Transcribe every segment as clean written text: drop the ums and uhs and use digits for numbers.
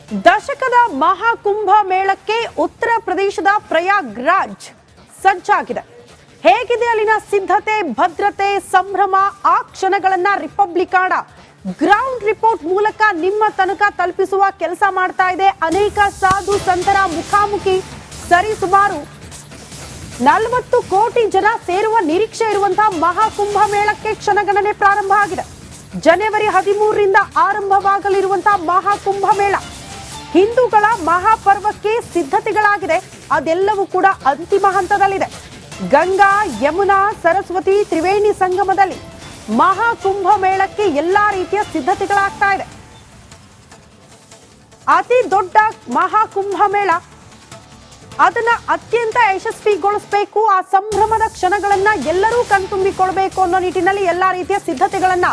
ದಶಕದ ಮಹಾಕುಂಭ ಮೇಳಕ್ಕೆ ಉತ್ತರ ಪ್ರದೇಶದ ಪ್ರಯಾಗ್ರಾಜ್ ಸಜ್ಜಾಗಿದೆ. ಹೇಗಿದೆ ಅಲ್ಲಿನ ಸಿದ್ಧತೆ, ಭದ್ರತೆ, ಸಂಭ್ರಮ? ಆ ಕ್ಷಣಗಳನ್ನ ರಿಪಬ್ಲಿಕಾಣ ಗ್ರೌಂಡ್ ರಿಪೋರ್ಟ್ ಮೂಲಕ ನಿಮ್ಮ ತನಕ ತಲುಪಿಸುವ ಕೆಲಸ ಮಾಡ್ತಾ ಇದೆ. ಅನೇಕ ಸಾಧು ಸಂತರ ಮುಖಾಮುಖಿ ಸರಿಸುಮಾರು 40 ಕೋಟಿ ಜನ ಸೇರುವ ನಿರೀಕ್ಷೆ ಇರುವಂತಹ ಮಹಾಕುಂಭ ಮೇಳಕ್ಕೆ ಕ್ಷಣಗಣನೆ ಪ್ರಾರಂಭ ಆಗಿದೆ. ಜನವರಿ 13ರಿಂದ ಆರಂಭವಾಗಲಿರುವಂತಹ ಮಹಾಕುಂಭ ಮೇಳ ಹಿಂದೂಗಳ ಮಹಾಪರ್ವಕ್ಕೆ ಸಿದ್ಧತೆಗಳಾಗಿದೆ. ಅದೆಲ್ಲವೂ ಕೂಡ ಅಂತಿಮ ಹಂತದಲ್ಲಿದೆ. ಗಂಗಾ, ಯಮುನಾ, ಸರಸ್ವತಿ ತ್ರಿವೇಣಿ ಸಂಗಮದಲ್ಲಿ ಮಹಾಕುಂಭ ಮೇಳಕ್ಕೆ ಎಲ್ಲಾ ರೀತಿಯ ಸಿದ್ಧತೆಗಳಾಗ್ತಾ ಇದೆ. ಅತಿ ದೊಡ್ಡ ಮಹಾಕುಂಭ ಮೇಳ, ಅದನ್ನ ಅತ್ಯಂತ ಯಶಸ್ವಿಗೊಳಿಸಬೇಕು. ಆ ಸಂಭ್ರಮದ ಕ್ಷಣಗಳನ್ನ ಎಲ್ಲರೂ ಕಣ್ತುಂಬಿಕೊಳ್ಬೇಕು ಅನ್ನೋ ನಿಟ್ಟಿನಲ್ಲಿ ಎಲ್ಲಾ ರೀತಿಯ ಸಿದ್ಧತೆಗಳನ್ನ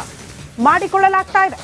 ಮಾಡಿಕೊಳ್ಳಲಾಗ್ತಾ ಇದೆ.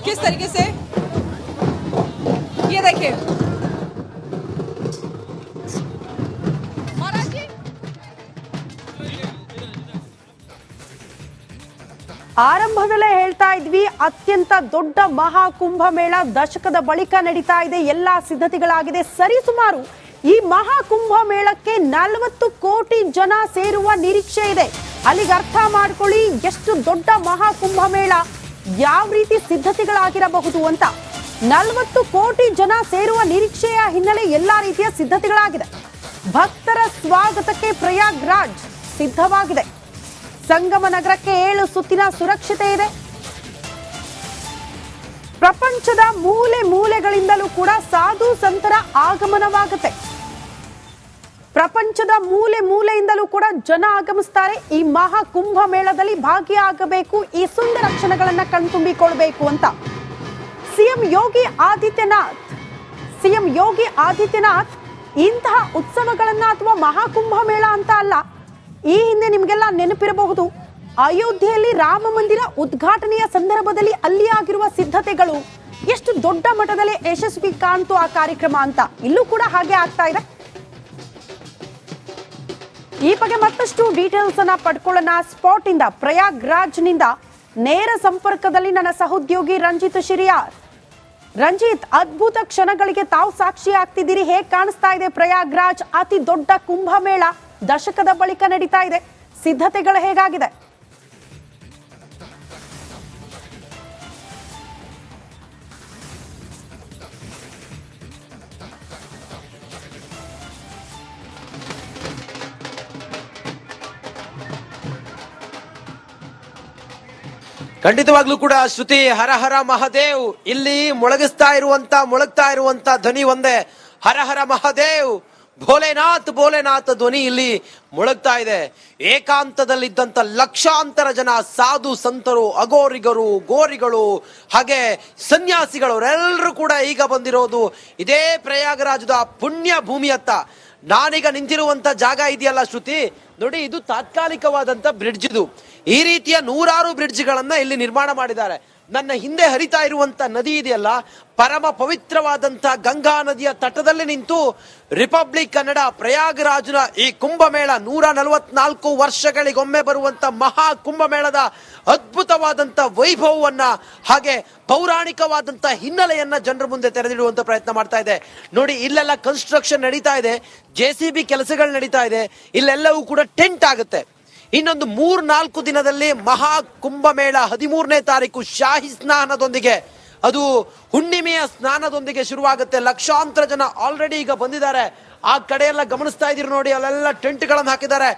किस तरीके से ये देखिए ಆರಂಭದಲ್ಲೇ ಹೇಳ್ತಾ ಇದ್ವಿ, ಅತ್ಯಂತ ದೊಡ್ಡ ಮಹಾಕುಂಭ ಮೇಳ ದಶಕದ ಬಳಿಕ ನಡೀತಾ ಇದೆ. ಎಲ್ಲಾ ಸಿದ್ಧತೆಗಳಾಗಿದೆ. ಸರಿಸುಮಾರು ಈ ಮಹಾಕುಂಭ ಮೇಳಕ್ಕೆ 40 ಕೋಟಿ ಜನ ಸೇರುವ ನಿರೀಕ್ಷೆ ಇದೆ. ಅಲ್ಲಿಗೆ ಅರ್ಥ ಮಾಡ್ಕೊಳ್ಳಿ ಎಷ್ಟು ದೊಡ್ಡ ಮಹಾಕುಂಭ ಮೇಳ, ಯಾವ ರೀತಿ ಸಿದ್ಧತೆಗಳಾಗಿರಬಹುದು ಅಂತ. 40 ಕೋಟಿ ಜನ ಸೇರುವ ನಿರೀಕ್ಷೆಯ ಹಿನ್ನೆಲೆ ಎಲ್ಲಾ ರೀತಿಯ ಸಿದ್ಧತೆಗಳಾಗಿದೆ. ಭಕ್ತರ ಸ್ವಾಗತಕ್ಕೆ ಪ್ರಯಾಗ್ರಾಜ್ ಸಿದ್ಧವಾಗಿದೆ. ಸಂಗಮ ನಗರಕ್ಕೆ 7 ಸುತ್ತಿನ ಸುರಕ್ಷತೆ ಇದೆ. ಪ್ರಪಂಚದ ಮೂಲೆ ಮೂಲೆಗಳಿಂದಲೂ ಕೂಡ ಸಾಧು ಸಂತರ ಆಗಮನವಾಗುತ್ತೆ. ಪ್ರಪಂಚದ ಮೂಲೆ ಮೂಲೆಯಿಂದಲೂ ಕೂಡ ಜನ ಆಗಮಿಸ್ತಾರೆ. ಈ ಮಹಾಕುಂಭ ಮೇಳದಲ್ಲಿ ಭಾಗಿಯಾಗಬೇಕು, ಈ ಸುಂದರ ಕ್ಷಣಗಳನ್ನ ಕಣ್ತುಂಬಿಕೊಳ್ಬೇಕು ಅಂತ ಸಿಎಂ ಯೋಗಿ ಆದಿತ್ಯನಾಥ್ ಇಂತಹ ಉತ್ಸವಗಳನ್ನ ಅಥವಾ ಮಹಾಕುಂಭ ಮೇಳ ಅಂತ ಅಲ್ಲ, ಈ ಹಿಂದೆ ನಿಮಗೆಲ್ಲ ನೆನಪಿರಬಹುದು, ಅಯೋಧ್ಯೆಯಲ್ಲಿ ರಾಮ ಮಂದಿರ ಉದ್ಘಾಟನೆಯ ಸಂದರ್ಭದಲ್ಲಿ ಅಲ್ಲಿ ಆಗಿರುವ ಸಿದ್ಧತೆಗಳು ಎಷ್ಟು ದೊಡ್ಡ ಮಟ್ಟದಲ್ಲಿ ಯಶಸ್ವಿ ಕಾಣ್ತು ಆ ಕಾರ್ಯಕ್ರಮ ಅಂತ. ಇಲ್ಲೂ ಕೂಡ ಹಾಗೆ ಆಗ್ತಾ ಇದೆ. ಈ ಬಗ್ಗೆ ಮತ್ತಷ್ಟು ಡೀಟೇಲ್ಸ್ ಅನ್ನ ಪಡ್ಕೊಳ್ಳೋಣ. ಸ್ಪಾಟ್ ಇಂದ, ಪ್ರಯಾಗ್ರಾಜ್ ನಿಂದ ನೇರ ಸಂಪರ್ಕದಲ್ಲಿ ನನ್ನ ಸಹೋದ್ಯೋಗಿ ರಂಜಿತ್ ಶಿರಿಯಾರ್. ರಂಜಿತ್, ಅದ್ಭುತ ಕ್ಷಣಗಳಿಗೆ ತಾವು ಸಾಕ್ಷಿ ಆಗ್ತಿದ್ದೀರಿ. ಹೇಗೆ ಕಾಣಿಸ್ತಾ ಇದೆ ಪ್ರಯಾಗ್ರಾಜ್? ಅತಿ ದೊಡ್ಡ ಕುಂಭ ಮೇಳ ದಶಕದ ಬಳಿಕ ನಡೀತಾ ಇದೆ. ಸಿದ್ಧತೆಗಳು ಹೇಗಾಗಿದೆ? ಖಂಡಿತವಾಗ್ಲೂ ಕೂಡ ಶ್ರುತಿ, ಹರ ಹರ ಮಹಾದೇವ್. ಇಲ್ಲಿ ಮೊಳಗ್ತಾ ಇರುವಂತ ಧ್ವನಿ ಒಂದೇ, ಹರ ಹರ ಮಹಾದೇವ್, ಭೋಲೆನಾಥ್ ಭೋಲೆನಾಥ್ ಧ್ವನಿ ಇಲ್ಲಿ ಮೊಳಗ್ತಾ ಇದೆ. ಏಕಾಂತದಲ್ಲಿದ್ದಂತ ಲಕ್ಷಾಂತರ ಜನ ಸಾಧು ಸಂತರು, ಅಗೋರಿಗರು, ಗೋರಿಗಳು, ಹಾಗೆ ಸನ್ಯಾಸಿಗಳು ಕೂಡ ಈಗ ಬಂದಿರೋದು ಇದೇ ಪ್ರಯಾಗರಾಜದ ಪುಣ್ಯ ಭೂಮಿಯತ್ತ. ನಾನೀಗ ನಿಂತಿರುವಂತ ಜಾಗ ಇದೆಯಲ್ಲ ಶ್ರುತಿ, ನೋಡಿ, ಇದು ತಾತ್ಕಾಲಿಕವಾದಂತ ಬ್ರಿಡ್ಜ್. ಇದು ಈ ರೀತಿಯ 100 ಬ್ರಿಡ್ಜ್ಗಳನ್ನ ಇಲ್ಲಿ ನಿರ್ಮಾಣ ಮಾಡಿದ್ದಾರೆ. ನನ್ನ ಹಿಂದೆ ಹರಿತಾ ಇರುವಂತ ನದಿ ಇದೆಯಲ್ಲ, ಪರಮ ಪವಿತ್ರವಾದಂತ ಗಂಗಾ ನದಿಯ ತಟದಲ್ಲಿ ನಿಂತು ರಿಪಬ್ಲಿಕ್ ಕನ್ನಡ ಪ್ರಯಾಗರಾಜ್ನ ಈ ಕುಂಭಮೇಳ 144 ವರ್ಷಗಳಿಗೊಮ್ಮೆ ಬರುವಂತ ಮಹಾ ಕುಂಭಮೇಳದ ಅದ್ಭುತವಾದಂತ ವೈಭವವನ್ನ, ಹಾಗೆ ಪೌರಾಣಿಕವಾದಂತ ಹಿನ್ನೆಲೆಯನ್ನ ಜನರ ಮುಂದೆ ತೆರೆದಿಡುವಂತ ಪ್ರಯತ್ನ ಮಾಡ್ತಾ ಇದೆ. ನೋಡಿ, ಇಲ್ಲೆಲ್ಲ ಕನ್ಸ್ಟ್ರಕ್ಷನ್ ನಡೀತಾ ಇದೆ, JCB ಕೆಲಸಗಳು ನಡೀತಾ ಇದೆ. ಇಲ್ಲೆಲ್ಲವೂ ಕೂಡ ಟೆಂಟ್ ಆಗುತ್ತೆ. ಇನ್ನೊಂದು 3-4 ದಿನದಲ್ಲಿ ಮಹಾ ಕುಂಭಮೇಳ 13ನೇ ತಾರೀಕು ಶಾಹಿ ಸ್ನಾನದೊಂದಿಗೆ ಅದು ಹುಣ್ಣಿಮೆಯ ಸ್ನಾನದೊಂದಿಗೆ ಶುರುವಾಗುತ್ತೆ. ಲಕ್ಷಾಂತರ ಜನ ಆಲ್ರೆಡಿ ಈಗ ಬಂದಿದ್ದಾರೆ. ಆ ಕಡೆ ಎಲ್ಲ ಗಮನಿಸ್ತಾ ಇದೀರಿ ನೋಡಿ, ಅಲ್ಲೆಲ್ಲ ಟೆಂಟ್ಗಳನ್ನು ಹಾಕಿದ್ದಾರೆ.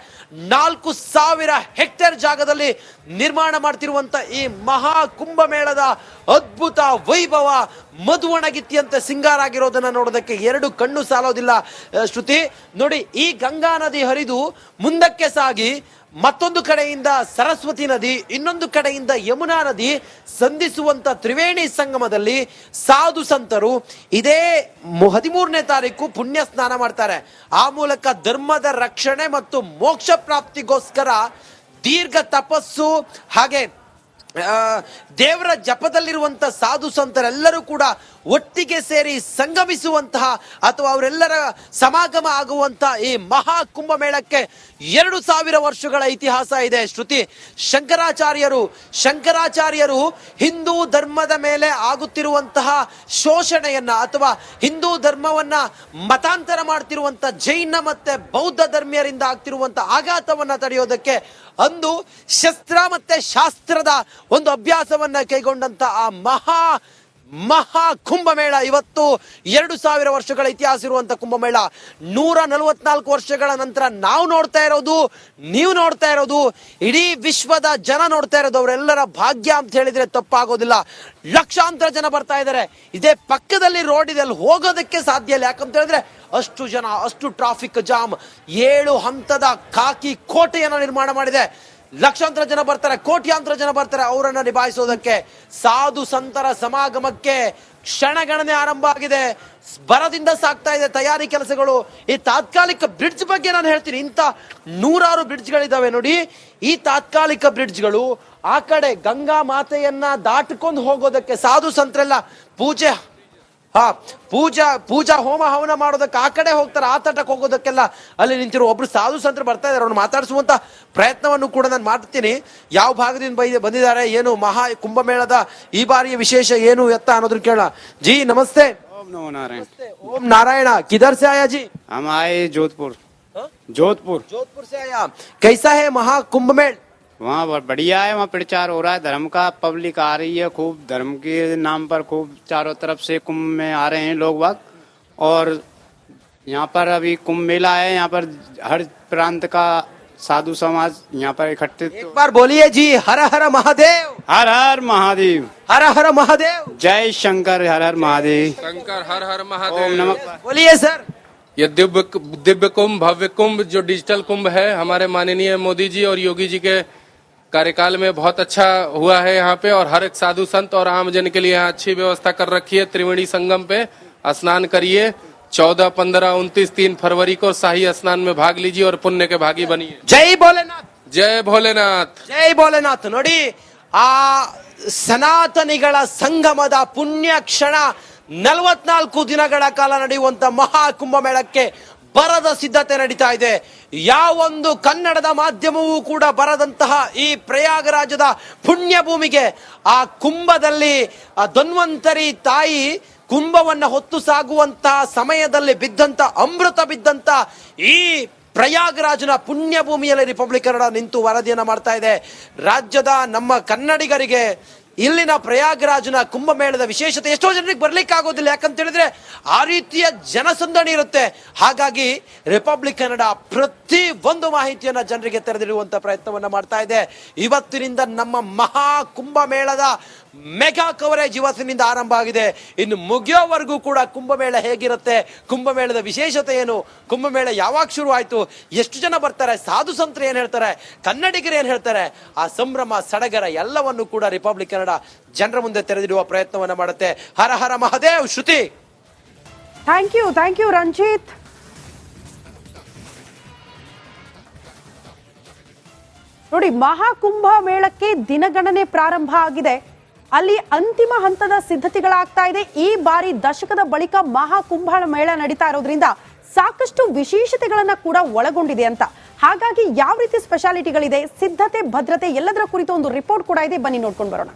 4,000 ಹೆಕ್ಟೇರ್ ಜಾಗದಲ್ಲಿ ನಿರ್ಮಾಣ ಮಾಡ್ತಿರುವಂತ ಈ ಮಹಾ ಕುಂಭಮೇಳದ ಅದ್ಭುತ ವೈಭವ ಮಧುವಣಗಿತ್ತಿಯಂತೆ ಸಿಂಗಾರ ಆಗಿರೋದನ್ನ ನೋಡೋದಕ್ಕೆ 2 ಕಣ್ಣು ಸಾಲೋದಿಲ್ಲ. ಶ್ರುತಿ ನೋಡಿ, ಈ ಗಂಗಾ ನದಿ ಹರಿದು ಮುಂದಕ್ಕೆ ಸಾಗಿ ಮತ್ತೊಂದು ಕಡೆಯಿಂದ ಸರಸ್ವತಿ ನದಿ, ಇನ್ನೊಂದು ಕಡೆಯಿಂದ ಯಮುನಾ ನದಿ ಸಂಧಿಸುವಂತ ತ್ರಿವೇಣಿ ಸಂಗಮದಲ್ಲಿ ಸಾಧು ಸಂತರು ಇದೇ 13ನೇ ತಾರೀಕು ಪುಣ್ಯ ಸ್ನಾನ ಮಾಡ್ತಾರೆ. ಆ ಮೂಲಕ ಧರ್ಮದ ರಕ್ಷಣೆ ಮತ್ತು ಮೋಕ್ಷ ಪ್ರಾಪ್ತಿಗೋಸ್ಕರ ದೀರ್ಘ ತಪಸ್ಸು ಹಾಗೆ ದೇವರ ಜಪದಲ್ಲಿರುವಂತಹ ಸಾಧು ಸಂತರೆಲ್ಲರೂ ಕೂಡ ಒಟ್ಟಿಗೆ ಸೇರಿ ಸಂಗಮಿಸುವಂತಹ ಅಥವಾ ಅವರೆಲ್ಲರ ಸಮಾಗಮ ಆಗುವಂತಹ ಈ ಮಹಾ ಕುಂಭಮೇಳಕ್ಕೆ 2000 ವರ್ಷಗಳ ಇತಿಹಾಸ ಇದೆ. ಶ್ರುತಿ, ಶಂಕರಾಚಾರ್ಯರು ಹಿಂದೂ ಧರ್ಮದ ಮೇಲೆ ಆಗುತ್ತಿರುವಂತಹ ಶೋಷಣೆಯನ್ನ ಅಥವಾ ಹಿಂದೂ ಧರ್ಮವನ್ನ ಮತಾಂತರ ಮಾಡ್ತಿರುವಂತಹ ಜೈನ ಮತ್ತೆ ಬೌದ್ಧ ಧರ್ಮೀಯರಿಂದ ಆಗ್ತಿರುವಂತಹ ಆಘಾತವನ್ನ ತಡೆಯೋದಕ್ಕೆ ಅಂದು ಶಸ್ತ್ರ ಮತ್ತೆ ಶಾಸ್ತ್ರದ ಒಂದು ಅಭ್ಯಾಸವನ್ನ ಕೈಗೊಂಡಂತ ಆ ಮಹಾ ಕುಂಭಮೇಳ ಇವತ್ತು 2000 ವರ್ಷಗಳ ಇತಿಹಾಸ ಇರುವಂತ ಕುಂಭಮೇಳ 144 ವರ್ಷಗಳ ನಂತರ ನಾವು ನೋಡ್ತಾ ಇರೋದು, ನೀವು ನೋಡ್ತಾ ಇರೋದು, ಇಡೀ ವಿಶ್ವದ ಜನ ನೋಡ್ತಾ ಇರೋದು. ಅವರೆಲ್ಲರ ಭಾಗ್ಯ ಅಂತ ಹೇಳಿದ್ರೆ ತಪ್ಪಾಗೋದಿಲ್ಲ. ಲಕ್ಷಾಂತರ ಜನ ಬರ್ತಾ ಇದ್ದಾರೆ. ಇದೇ ಪಕ್ಕದಲ್ಲಿ ರೋಡ್ ಇದೆ, ಅಲ್ಲಿ ಹೋಗೋದಕ್ಕೆ ಸಾಧ್ಯ ಇಲ್ಲ. ಯಾಕಂತ ಹೇಳಿದ್ರೆ ಅಷ್ಟು ಜನ, ಅಷ್ಟು ಟ್ರಾಫಿಕ್ ಜಾಮ್. 7 ಹಂತದ ಕಾಕಿ ಕೋಟೆಯನ್ನು ನಿರ್ಮಾಣ ಮಾಡಿದೆ. ಲಕ್ಷಾಂತರ ಜನ ಬರ್ತಾರೆ, ಕೋಟ್ಯಾಂತರ ಜನ ಬರ್ತಾರೆ ಅವರನ್ನ ನಿಭಾಯಿಸೋದಕ್ಕೆ. ಸಾಧು ಸಂತರ ಸಮಾಗಮಕ್ಕೆ ಕ್ಷಣಗಣನೆ ಆರಂಭ ಆಗಿದೆ. ಬರದಿಂದ ಸಾಕ್ತಾ ಇದೆ ತಯಾರಿ ಕೆಲಸಗಳು. ಈ ತಾತ್ಕಾಲಿಕ ಬ್ರಿಡ್ಜ್ ಬಗ್ಗೆ ನಾನು ಹೇಳ್ತೀನಿ. ಇಂಥ 100 ಬ್ರಿಡ್ಜ್ಗಳಿದಾವೆ ನೋಡಿ. ಈ ತಾತ್ಕಾಲಿಕ ಬ್ರಿಡ್ಜ್ಗಳು ಆ ಕಡೆ ಗಂಗಾ ಮಾತೆಯನ್ನ ದಾಟಿಕೊಂಡು ಹೋಗೋದಕ್ಕೆ ಸಾಧು ಸಂತರೆಲ್ಲ ಪೂಜಾ ಹೋಮ ಹವನ ಮಾಡೋದಕ್ಕೆ ಆ ಕಡೆ ಹೋಗ್ತಾರೆ. ಆ ತಟಕ್ಕೆ ಹೋಗೋದಕ್ಕೆಲ್ಲ ಅಲ್ಲಿ ನಿಂತಿರೋ ಒಬ್ರು ಸಾಧು ಸಂತರು ಬರ್ತಾ ಇದ್ದಾರೆ. ಅವ್ರನ್ನ ಮಾತಾಡಿಸುವಂತ ಪ್ರಯತ್ನವನ್ನು ಕೂಡ ನಾನು ಮಾಡ್ತೀನಿ. ಯಾವ ಭಾಗದಿಂದ ಬಂದಿದ್ದಾರೆ, ಏನು ಮಹಾ ಕುಂಭಮೇಳದ ಈ ಬಾರಿಯ ವಿಶೇಷ ಏನು ಎತ್ತ ಅನ್ನೋದನ್ನ ಕೇಳೋಣ. ಜಿ ನಮಸ್ತೆ. ओम नमो नारायण। ओम नारायण। किधर से आया जी? हम आए जोधपुर। हाँ? जोधपुर से आया। कैसा है महा कुंभमेल? वहाँ बढ़िया है, वहाँ प्रचार हो रहा है धर्म का। पब्लिक आ रही है खूब, धर्म के नाम पर खूब चारों तरफ से कुंभ में आ रहे हैं लोग बाग। और यहाँ पर अभी कुंभ मेला है, यहाँ पर हर प्रांत का साधु समाज यहाँ पर इकट्ठित। एक बार बोलिए जी, हर हर महादेव। हर हर महादेव। हर हर महादेव। जय शंकर। हर हर महादेव। शंकर हर हर ओम महादेव। नमः। बोलिए सर। ये दिव्य कुंभ, भव्य कुंभ, जो डिजिटल कुंभ है, हमारे माननीय मोदी जी और योगी जी के कार्यकाल में बहुत अच्छा हुआ है यहाँ पे। और हर एक साधु संत और आम जन के लिए यहाँ अच्छी व्यवस्था कर रखी है। त्रिवेणी संगम पे स्नान करिए। 14, 15, 29, 3 फरवरी को शाही स्नान में भाग लीजिए और पुण्य के भागी बनिए। जय भोलेनाथ। जय भोलेनाथ। ಜೈ ಭೋಲೆನಾಥ್. ನೋಡಿ, ಆ ಸನಾತನಿಗಳ ಸಂಗಮದ ಪುಣ್ಯ ಕ್ಷಣ 44 ದಿನಗಳ ಕಾಲ ನಡೆಯುವಂತ ಮಹಾ ಕುಂಭಮೇಳಕ್ಕೆ ಬರದ ಸಿದ್ಧತೆ ನಡೀತಾ ಇದೆ. ಯಾವೊಂದು ಕನ್ನಡದ ಮಾಧ್ಯಮವೂ ಕೂಡ ಬರದಂತಹ ಈ ಪ್ರಯಾಗರಾಜದ ಪುಣ್ಯ ಭೂಮಿಗೆ ಆ ಕುಂಭದಲ್ಲಿ ಧನ್ವಂತರಿ ತಾಯಿ ಕುಂಭವನ್ನ ಹೊತ್ತು ಸಾಗುವಂತಹ ಸಮಯದಲ್ಲಿ ಅಮೃತ ಬಿದ್ದಂತ ಈ ಪ್ರಯಾಗರಾಜನ ಪುಣ್ಯ ಭೂಮಿಯಲ್ಲಿ ರಿಪಬ್ಲಿಕ್ ಕನ್ನಡ ನಿಂತು ವರದಿಯನ್ನ ಮಾಡ್ತಾ ಇದೆ. ರಾಜ್ಯದ ನಮ್ಮ ಕನ್ನಡಿಗರಿಗೆ ಇಲ್ಲಿನ ಪ್ರಯಾಗರಾಜನ ಕುಂಭಮೇಳದ ವಿಶೇಷತೆ ಎಷ್ಟೋ ಜನರಿಗೆ ಬರ್ಲಿಕ್ಕೆ ಆಗೋದಿಲ್ಲ. ಯಾಕಂತ ಹೇಳಿದ್ರೆ ಆ ರೀತಿಯ ಜನಸಂದಣಿ ಇರುತ್ತೆ. ಹಾಗಾಗಿ ರಿಪಬ್ಲಿಕ್ ಕನ್ನಡ ಪ್ರತಿ ಒಂದು ಮಾಹಿತಿಯನ್ನ ಜನರಿಗೆ ತೆರೆದಿಡುವಂತ ಪ್ರಯತ್ನವನ್ನ ಮಾಡ್ತಾ ಇದೆ. ಇವತ್ತಿನಿಂದ ನಮ್ಮ ಮಹಾ ಕುಂಭಮೇಳದ ಮೆಗಾ ಕವರೇಜ್ ಇವತ್ತಿನಿಂದ ಆರಂಭ ಆಗಿದೆ. ಇನ್ನು ಮುಗಿಯೋವರೆಗೂ ಕೂಡ ಕುಂಭಮೇಳ ಹೇಗಿರುತ್ತೆ, ಕುಂಭಮೇಳದ ವಿಶೇಷತೆ ಏನು, ಕುಂಭಮೇಳ ಯಾವಾಗ ಶುರು ಆಯ್ತು, ಎಷ್ಟು ಜನ ಬರ್ತಾರೆ, ಸಾಧು ಸಂತರು ಏನ್ ಹೇಳ್ತಾರೆ, ಕನ್ನಡಿಗರು ಏನ್ ಹೇಳ್ತಾರೆ, ಆ ಸಂಭ್ರಮ ಸಡಗರ ಎಲ್ಲವನ್ನು ಕೂಡ ರಿಪಬ್ಲಿಕ್ ಕನ್ನಡ ಜನರ ಮುಂದೆ ತೆರೆದಿಡುವ ಪ್ರಯತ್ನವನ್ನ ಮಾಡುತ್ತೆ. ಹರ ಹರ ಮಹಾದೇವ್. ಶ್ರುತಿ, ಥ್ಯಾಂಕ್ ಯು ರಂಜಿತ್. ನೋಡಿ, ಮಹಾಕುಂಭ ಮೇಳಕ್ಕೆ ದಿನಗಣನೆ ಪ್ರಾರಂಭ ಆಗಿದೆ. ಅಲ್ಲಿ ಅಂತಿಮ ಹಂತದ ಸಿದ್ಧತೆಗಳಾಗ್ತಾ ಇದೆ. ಈ ಬಾರಿ ದಶಕದ ಬಳಿಕ ಮಹಾಕುಂಭ ಮೇಳ ನಡೀತಾ ಇರೋದ್ರಿಂದ ಸಾಕಷ್ಟು ವಿಶೇಷತೆಗಳನ್ನ ಕೂಡ ಒಳಗೊಂಡಿದೆ ಅಂತ. ಹಾಗಾಗಿ ಯಾವ ರೀತಿ ಸ್ಪೆಷಾಲಿಟಿಗಳಿದೆ, ಸಿದ್ಧತೆ, ಭದ್ರತೆ ಎಲ್ಲದರ ಕುರಿತು ಒಂದು ರಿಪೋರ್ಟ್ ಕೂಡ ಇದೆ. ಬನ್ನಿ ನೋಡ್ಕೊಂಡು ಬರೋಣ.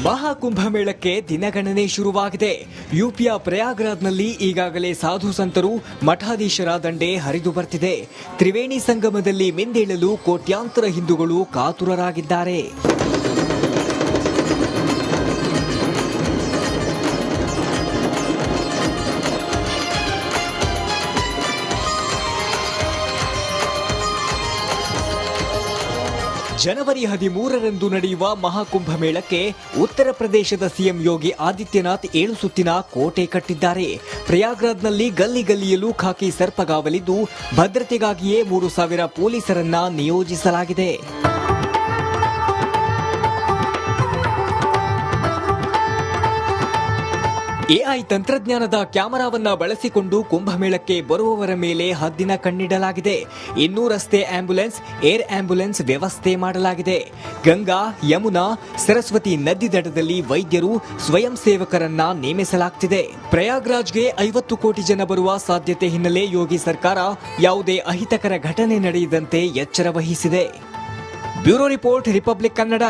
महाकुंभ ಮಹಾಕುಂಭಮೇಳಕ್ಕೆ ದಿನಗಣನೆ ಶುರುವಾಗಿದೆ. ಯುಪಿಯ ಪ್ರಯಾಗ್ರಾಜ್ನಲ್ಲಿ ಈಗಾಗಲೇ ಸಾಧು ಸಂತರು ಮಠಾಧೀಶರ ದಂಡೆ ಹರಿದು ಬರ್ತಿದೆ. ತ್ರಿವೇಣಿ ಸಂಗಮದಲ್ಲಿ ಮಿಂದೇಳಲು ಕೋಟ್ಯಾಂತರ ಹಿಂದೂಗಳು ಕಾತುರರಾಗಿದ್ದಾರೆ. ಜನವರಿ 13ರಂದು ನಡೆಯುವ ಮಹಾಕುಂಭಮೇಳಕ್ಕೆ ಉತ್ತರ ಪ್ರದೇಶದ ಸಿಎಂ ಯೋಗಿ ಆದಿತ್ಯನಾಥ್ 7 ಸುತ್ತಿನ ಕೋಟೆ ಕಟ್ಟಿದ್ದಾರೆ. ಪ್ರಯಾಗ್ರಾಜ್ನಲ್ಲಿ ಗಲ್ಲಿ ಗಲ್ಲಿಯಲ್ಲೂ ಖಾಕಿ ಸರ್ಪಗಾವಲಿದ್ದು ಭದ್ರತೆಗಾಗಿಯೇ 3,000 ಪೊಲೀಸರನ್ನ ನಿಯೋಜಿಸಲಾಗಿದೆ. ಎಐ ತಂತ್ರಜ್ಞಾನದ ಕ್ಯಾಮೆರಾವನ್ನ ಬಳಸಿಕೊಂಡು ಕುಂಭಮೇಳಕ್ಕೆ ಬರುವವರ ಮೇಲೆ ಹದ್ದಿನ ಕಣ್ಣಿಡಲಾಗಿದೆ. 200 ರಸ್ತೆ ಆಂಬ್ಯುಲೆನ್ಸ್, ಏರ್ ಆಂಬ್ಯುಲೆನ್ಸ್ ವ್ಯವಸ್ಥೆ ಮಾಡಲಾಗಿದೆ. ಗಂಗಾ, ಯಮುನಾ, ಸರಸ್ವತಿ ನದಿ ದಡದಲ್ಲಿ ವೈದ್ಯರು, ಸ್ವಯಂ ಸೇವಕರನ್ನ ನೇಮಿಸಲಾಗುತ್ತಿದೆ. ಪ್ರಯಾಗ್ರಾಜ್ಗೆ 50 ಕೋಟಿ ಜನ ಬರುವ ಸಾಧ್ಯತೆ ಹಿನ್ನೆಲೆ ಯೋಗಿ ಸರ್ಕಾರ ಯಾವುದೇ ಅಹಿತಕರ ಘಟನೆ ನಡೆಯದಂತೆ ಎಚ್ಚರ ವಹಿಸಿದೆ. Bureau report, republic Kannada.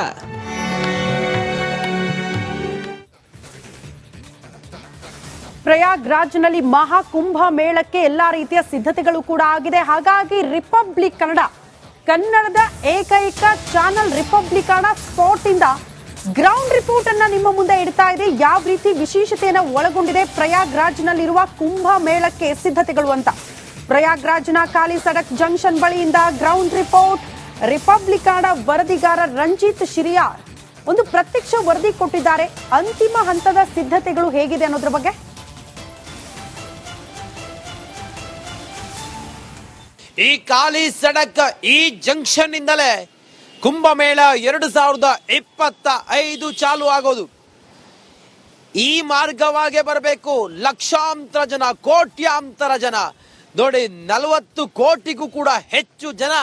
ಪ್ರಯಾಗ್ರಾಜ್ನಲ್ಲಿ ಮಹಾಕುಂಭ ಮೇಳಕ್ಕೆ ಎಲ್ಲಾ ರೀತಿಯ ಸಿದ್ಧತೆಗಳು ಕೂಡ ಆಗಿದೆ. ಹಾಗಾಗಿ ರಿಪಬ್ಲಿಕ್ ಕನ್ನಡ, ಕನ್ನಡದ ಏಕೈಕ ಚಾನೆಲ್ ರಿಪಬ್ಲಿಕ್ ಕನ್ನಡ ಸ್ಪಾಟ್ ಇಂದ ಗ್ರೌಂಡ್ ರಿಪೋರ್ಟ್ ಅನ್ನ ನಿಮ್ಮ ಮುಂದೆ ಇಡ್ತಾ ಇದೆ. ಯಾವ ರೀತಿ ವಿಶೇಷತೆಯನ್ನು ಒಳಗೊಂಡಿದೆ ಪ್ರಯಾಗ್ರಾಜ್ನಲ್ಲಿರುವ ಕುಂಭ ಮೇಳಕ್ಕೆ ಸಿದ್ಧತೆಗಳು ಅಂತ. ಪ್ರಯಾಗ್ರಾಜ್ನ ಖಾಲಿ ಸಡಕ್ ಜಂಕ್ಷನ್ ಬಳಿಯಿಂದ ಗ್ರೌಂಡ್ ರಿಪೋರ್ಟ್. ರಿಪಬ್ಲಿಕ್ ಕನ್ನಡ ವರದಿಗಾರ ರಂಜಿತ್ ಶಿರಿಯಾರ್ ಒಂದು ಪ್ರತ್ಯಕ್ಷ ವರದಿ ಕೊಟ್ಟಿದ್ದಾರೆ. ಅಂತಿಮ ಹಂತದ ಸಿದ್ಧತೆಗಳು ಹೇಗಿದೆ ಅನ್ನೋದ್ರ ಬಗ್ಗೆ. ಈ ಖಾಲಿ ಸಡಕ್, ಈ ಜಂಕ್ಷನ್ ಇಂದಲೇ ಕುಂಭಮೇಳ 2025 ಚಾಲು ಆಗೋದು. ಈ ಮಾರ್ಗವಾಗಿ ಬರಬೇಕು ಲಕ್ಷಾಂತರ ಜನ, ಕೋಟ್ಯಾಂತರ ಜನ. ನೋಡಿ, 40 ಕೋಟಿಗೂ ಕೂಡ ಹೆಚ್ಚು ಜನ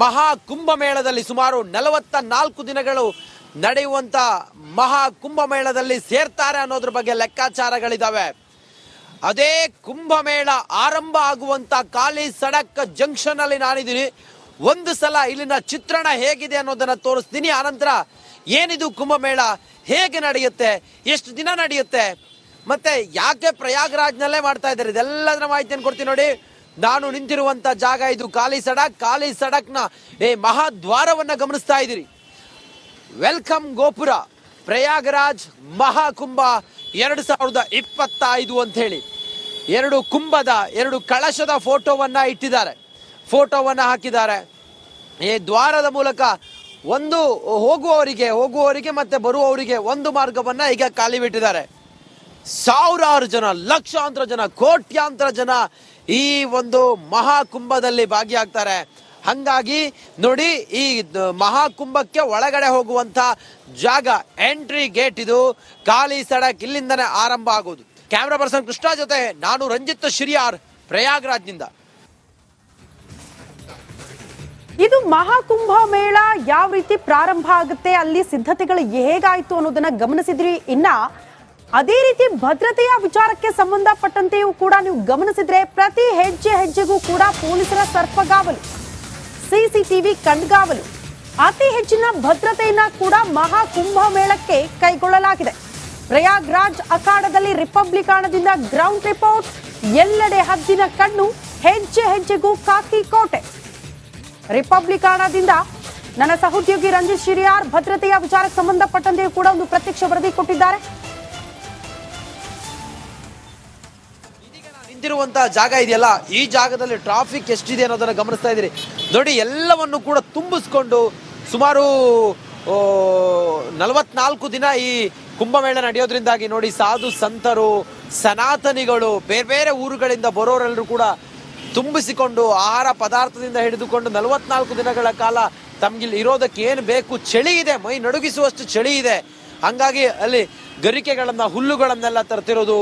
ಮಹಾ ಕುಂಭಮೇಳದಲ್ಲಿ, ಸುಮಾರು 44 ದಿನಗಳು ನಡೆಯುವಂತ ಮಹಾ ಕುಂಭಮೇಳದಲ್ಲಿ ಸೇರ್ತಾರೆ ಅನ್ನೋದ್ರ ಬಗ್ಗೆ ಲೆಕ್ಕಾಚಾರಗಳಿದಾವೆ. ಅದೇ ಕುಂಭಮೇಳ ಆರಂಭ ಆಗುವಂತ ಖಾಲಿ ಸಡಕ್ ಜಂಕ್ಷನ್ ಅಲ್ಲಿ ನಾನಿದ್ದೀನಿ. ಒಂದು ಸಲ ಇಲ್ಲಿನ ಚಿತ್ರಣ ಹೇಗಿದೆ ಅನ್ನೋದನ್ನ ತೋರಿಸ್ತೀನಿ. ಆನಂತರ ಏನಿದು ಕುಂಭಮೇಳ, ಹೇಗೆ ನಡೆಯುತ್ತೆ, ಎಷ್ಟು ದಿನ ನಡೆಯುತ್ತೆ, ಮತ್ತೆ ಯಾಕೆ ಪ್ರಯಾಗ್ರಾಜ್ನಲ್ಲೇ ಮಾಡ್ತಾ ಇದ್ದಾರೆ, ಇದೆಲ್ಲದರ ಮಾಹಿತಿಯನ್ನು ಕೊಡ್ತೀನಿ. ನೋಡಿ, ನಾನು ನಿಂತಿರುವಂತ ಜಾಗ ಇದು ಖಾಲಿ ಸಡಕ್. ಖಾಲಿ ಸಡಕ್ನ ಮಹಾದ್ವಾರವನ್ನ ಗಮನಿಸ್ತಾ ಇದ್ದೀರಿ. ವೆಲ್ಕಮ್ ಗೋಪುರ, ಪ್ರಯಾಗ್ರಾಜ್ ಮಹಾಕುಂಭ 2025 ಅಂತ ಹೇಳಿ 2 ಕುಂಭದ 2 ಕಳಶದ ಫೋಟೋವನ್ನ ಇಟ್ಟಿದ್ದಾರೆ, ಫೋಟೋವನ್ನ ಹಾಕಿದ್ದಾರೆ. ಈ ದ್ವಾರದ ಮೂಲಕ ಒಂದು ಹೋಗುವವರಿಗೆ ಮತ್ತೆ ಬರುವವರಿಗೆ ಒಂದು ಮಾರ್ಗವನ್ನ ಈಗ ಖಾಲಿ ಬಿಟ್ಟಿದ್ದಾರೆ. ಸಾವಿರಾರು ಜನ, ಲಕ್ಷಾಂತರ ಜನ, ಕೋಟ್ಯಾಂತರ ಜನ ಈ ಒಂದು ಮಹಾಕುಂಭದಲ್ಲಿ ಭಾಗಿಯಾಗ್ತಾರೆ. ಹಂಗಾಗಿ ನೋಡಿ, ಈ ಮಹಾಕುಂಭಕ್ಕೆ ಒಳಗಡೆ ಹೋಗುವಂತ ಜಾಗ, ಎಂಟ್ರಿ ಗೇಟ್ ಇದು ಖಾಲಿ ಸಡಕ್. ಇಲ್ಲಿಂದನೇ ಆರಂಭ ಆಗೋದು. ಕ್ಯಾಮ್ರಾ ಪರ್ಸನ್ ಕೃಷ್ಣ ಜೊತೆ ನಾನು ರಂಜಿತ್ ಶಿರಿಯಾರ್, ಪ್ರಯಾಗ್ರಾಜ್ನಿಂದ. ಇದು ಮಹಾಕುಂಭ ಮೇಳ ಯಾವ ರೀತಿ ಪ್ರಾರಂಭ ಆಗುತ್ತೆ, ಅಲ್ಲಿ ಸಿದ್ಧತೆಗಳು ಹೇಗಾಯ್ತು ಅನ್ನೋದನ್ನ ಗಮನಿಸಿದ್ರಿ. ಇನ್ನ ಅದೇ ರೀತಿ ಭದ್ರತೆಯ ವಿಚಾರಕ್ಕೆ ಸಂಬಂಧಪಟ್ಟಂತೆಯೂ ಕೂಡ ನೀವು ಗಮನಿಸಿದ್ರೆ ಪ್ರತಿ ಹೆಜ್ಜೆಗೂ ಕೂಡ ಪೊಲೀಸರ ಸರ್ಪಗಾವಲು, ಸಿಸಿಟಿವಿ ಕಣ್ಗಾವಲು, ಅತಿ ಹೆಚ್ಚಿನ ಭದ್ರತೆಯನ್ನ ಕೂಡ ಮಹಾಕುಂಭ ಮೇಳಕ್ಕೆ ಕೈಗೊಳ್ಳಲಾಗಿದೆ. ಪ್ರಯಾಗ್ರಾಜ್ ಅಖಾಡದಲ್ಲಿ ರಿಪಬ್ಲಿಕ್ ಕನ್ನಡದಿಂದ ಗ್ರೌಂಡ್ ರಿಪೋರ್ಟ್. ಎಲ್ಲೆಡೆ ಹದ್ದಿನ ಕಣ್ಣು, ಹೆಜ್ಜೆಗೂ ಖಾಕಿ ಕೋಟೆ. ರಿಪಬ್ಲಿಕ್ ಕನ್ನಡದಿಂದ ನನ್ನ ಸಹೋದ್ಯೋಗಿ ರಂಜಿತ್ ಶಿರಿಯಾರ್ ಭದ್ರತೆಯ ವಿಚಾರಕ್ಕೆ ಸಂಬಂಧಪಟ್ಟಂತೆಯೂ ಕೂಡ ಒಂದು ಪ್ರತ್ಯಕ್ಷ ವರದಿ ಕೊಟ್ಟಿದ್ದಾರೆ. ನಿಂತಿರುವಂತಹ ಜಾಗ ಇದೆಯಲ್ಲ, ಈ ಜಾಗದಲ್ಲಿ ಟ್ರಾಫಿಕ್ ಎಷ್ಟಿದೆ ಅನ್ನೋದನ್ನ ಗಮನಿಸ್ತಾ ಇದ್ದೀರಿ. ನೋಡಿ, ಎಲ್ಲವನ್ನು ಕೂಡ ತುಂಬಿಸ್ಕೊಂಡು ಸುಮಾರು 44 ದಿನ ಈ ಕುಂಭಮೇಳ ನಡೆಯೋದ್ರಿಂದಾಗಿ ನೋಡಿ, ಸಾಧು ಸಂತರು, ಸನಾತನಿಗಳು, ಬೇರೆ ಬೇರೆ ಊರುಗಳಿಂದ ಬರೋರೆಲ್ಲರೂ ಕೂಡ ತುಂಬಿಸಿಕೊಂಡು ಆಹಾರ ಪದಾರ್ಥದಿಂದ ಹಿಡಿದುಕೊಂಡು 44 ದಿನಗಳ ಕಾಲ ತಮ್ಗಿಲ್ಲಿ ಇರೋದಕ್ಕೆ ಏನು ಬೇಕು, ಚಳಿ ಇದೆ, ಮೈ ನಡುಗಿಸುವಷ್ಟು ಚಳಿ ಇದೆ. ಹಂಗಾಗಿ ಅಲ್ಲಿ ಗರಿಕೆಗಳನ್ನ, ಹುಲ್ಲುಗಳನ್ನೆಲ್ಲ ತರ್ತಿರೋದು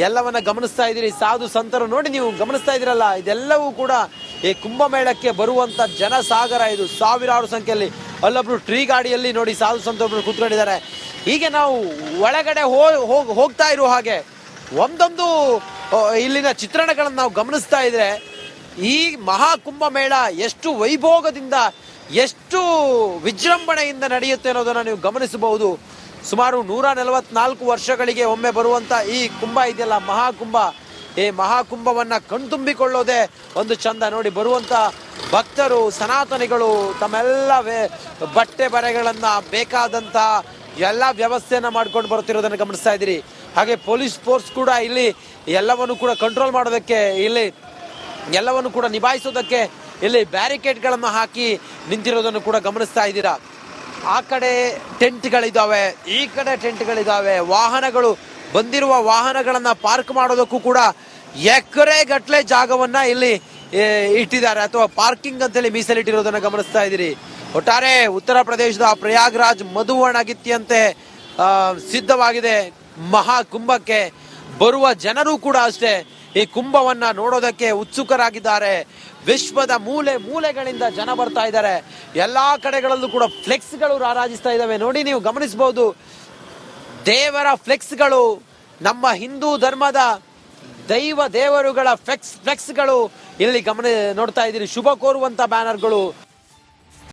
ಎಲ್ಲವನ್ನ ಗಮನಿಸ್ತಾ ಇದ್ದೀರಿ. ಸಾಧು ಸಂತರು ನೋಡಿ, ನೀವು ಗಮನಿಸ್ತಾ ಇದ್ದೀರಲ್ಲ, ಇದೆಲ್ಲವೂ ಕೂಡ ಈ ಕುಂಭಮೇಳಕ್ಕೆ ಬರುವಂತ ಜನಸಾಗರ. ಇದು ಸಾವಿರಾರು ಸಂಖ್ಯೆಯಲ್ಲಿ. ಅಲ್ಲೊಬ್ರು ಟ್ರೀ ಗಾಡಿಯಲ್ಲಿ ನೋಡಿ ಸಾಧು ಸಂತರು ಕೂತ್ಕೊಂಡಿದ್ದಾರೆ. ಹೀಗೆ ನಾವು ಒಳಗಡೆ ಹೋಗ್ತಾ ಇರೋ ಹಾಗೆ ಒಂದೊಂದು ಇಲ್ಲಿನ ಚಿತ್ರಣಗಳನ್ನು ನಾವು ಗಮನಿಸ್ತಾ ಇದ್ರೆ ಈ ಮಹಾಕುಂಭಮೇಳ ಎಷ್ಟು ವೈಭೋಗದಿಂದ, ಎಷ್ಟು ವಿಜೃಂಭಣೆಯಿಂದ ನಡೆಯುತ್ತೆ ಅನ್ನೋದನ್ನ ನೀವು ಗಮನಿಸಬಹುದು. ಸುಮಾರು 144 ವರ್ಷಗಳಿಗೆ ಒಮ್ಮೆ ಬರುವಂತ ಈ ಕುಂಭ ಇದೆಯಲ್ಲ, ಮಹಾಕುಂಭ, ಈ ಮಹಾಕುಂಭವನ್ನ ಕಣ್ತುಂಬಿಕೊಳ್ಳೋದೇ ಒಂದು ಚಂದ. ನೋಡಿ, ಬರುವಂತ ಭಕ್ತರು, ಸನಾತನಿಗಳು ತಮ್ಮೆಲ್ಲ ಬಟ್ಟೆ ಬರೆಗಳನ್ನ ಬೇಕಾದಂತ ಎಲ್ಲ ವ್ಯವಸ್ಥೆಯನ್ನ ಮಾಡ್ಕೊಂಡು ಬರ್ತಿರೋದನ್ನ ಗಮನಿಸ್ತಾ ಇದ್ದೀರಿ. ಹಾಗೆ ಪೊಲೀಸ್ ಫೋರ್ಸ್ ಕೂಡ ಇಲ್ಲಿ ಎಲ್ಲವನ್ನು ಕೂಡ ಕಂಟ್ರೋಲ್ ಮಾಡೋದಕ್ಕೆ, ಇಲ್ಲಿ ಎಲ್ಲವನ್ನು ಕೂಡ ನಿಭಾಯಿಸೋದಕ್ಕೆ ಇಲ್ಲಿ ಬ್ಯಾರಿಕೇಡ್ಗಳನ್ನು ಹಾಕಿ ನಿಂತಿರೋದನ್ನು ಕೂಡ ಗಮನಿಸ್ತಾ ಇದ್ದೀರಾ. ಆ ಕಡೆ ಟೆಂಟ್ಗಳಿದ್ದಾವೆ, ಈ ಕಡೆ ಟೆಂಟ್ಗಳಿದ್ದಾವೆ. ವಾಹನಗಳು, ಬಂದಿರುವ ವಾಹನಗಳನ್ನ ಪಾರ್ಕ್ ಮಾಡೋದಕ್ಕೂ ಕೂಡ ಎಕರೆ ಗಟ್ಟಲೆ ಜಾಗವನ್ನ ಇಲ್ಲಿ ಇಟ್ಟಿದ್ದಾರೆ, ಅಥವಾ ಪಾರ್ಕಿಂಗ್ ಅಂತೇಳಿ ಮೀಸಲಿಟ್ಟಿರೋದನ್ನ ಗಮನಿಸ್ತಾ ಇದ್ದೀರಿ. ಒಟ್ಟಾರೆ ಉತ್ತರ ಪ್ರದೇಶದ ಪ್ರಯಾಗ್ರಾಜ್ ಮಧುವಣಗಿತ್ತಿಯಂತೆ ಸಿದ್ಧವಾಗಿದೆ ಮಹಾಕುಂಭಕ್ಕೆ. ಬರುವ ಜನರು ಕೂಡ ಅಷ್ಟೇ ಈ ಕುಂಭವನ್ನ ನೋಡೋದಕ್ಕೆ ಉತ್ಸುಕರಾಗಿದ್ದಾರೆ. ವಿಶ್ವದ ಮೂಲೆ ಮೂಲೆಗಳಿಂದ ಜನ ಬರ್ತಾ ಇದ್ದಾರೆ. ಎಲ್ಲಾ ಕಡೆಗಳಲ್ಲೂ ಕೂಡ ಫ್ಲೆಕ್ಸ್ಗಳು ರಾರಾಜಿಸ್ತಾ ಇದ್ದಾವೆ. ನೋಡಿ, ನೀವು ಗಮನಿಸಬಹುದು, ದೇವರ ಫ್ಲೆಕ್ಸ್ಗಳು, ನಮ್ಮ ಹಿಂದೂ ಧರ್ಮದ ದೇವರುಗಳ ಫ್ಲೆಕ್ಸ್ಗಳು ಇಲ್ಲಿ ನೋಡ್ತಾ ಇದ್ದೀರಿ. ಶುಭ ಕೋರುವಂತ ಬ್ಯಾನರ್ಗಳು,